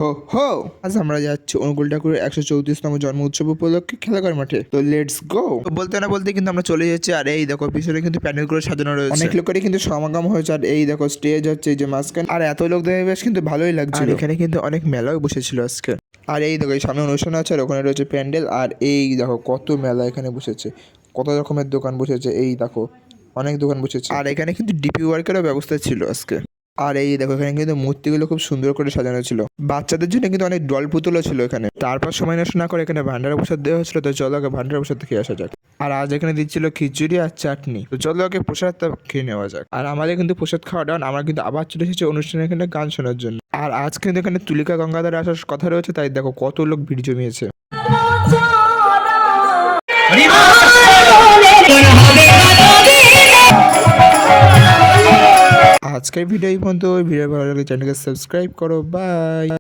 হো হো, আজ আমরা যাচ্ছি অনুকূল ঠাকুরের 134তম জন্ম উৎসব উপলক্ষে খেলাঘর মাঠে। তো লেটস গো। তো বলতে না বলতে কিন্তু আমরা চলে যাচ্ছি। আর এই দেখো পিছনে কিন্তু প্যান্ডেল করে সাজানো রয়েছে, অনেক লোকেরই কিন্তু সমাগম হয়েছে। আর এই দেখো স্টেজ হচ্ছে এই যে মাঝখানে, আর এত লোক দেখে বেশ কিন্তু ভালোই লাগছিল। আর এখানে কিন্তু অনেক মেলাও বসেছিল আজকে। আর এই দেখো এই সামনে অনুষ্ঠান আছে আর ওখানে রয়েছে প্যান্ডেল। আর এই দেখো কত মেলা এখানে বসেছে, কত রকমের দোকান বসেছে। এই দেখো অনেক দোকান বসেছে। আর এখানে কিন্তু ডিপি ওয়ার্কেরও ব্যবস্থা ছিল আজকে। আর এই দেখো এখানে কিন্তু মূর্তিগুলো খুব সুন্দর করে সাজানো ছিল। বাচ্চাদের জন্য কিন্তু অনেক ডল পুতুলও ছিল এখানে। তারপর সময় নষ্ট না করে এখানে ভান্ডার প্রসাদ দেওয়া হয়েছিল। তো চলো আগে ভান্ডার প্রসাদ খেয়ে আসা যাক। আর আজ এখানে দিচ্ছিল খিচুড়ি আর চাটনি। তো চলো আগে প্রসাদটা খেয়ে নেওয়া যাক। আর আমাদের কিন্তু প্রসাদ খাওয়া ডান। আমরা কিন্তু আবার চলে এসেছি অনুষ্ঠানে এখানে গান শোনার জন্য। আর আজ কিন্তু এখানে তুলিকা গঙ্গাধর আসার কথা রয়েছে, তাই দেখো কত লোক ভিড় জমিয়েছে। আজকের ভিডিও এই পর্যন্ত। ভিডিও ভালো লাগলে চ্যানেলকে সাবস্ক্রাইব করো। বাই।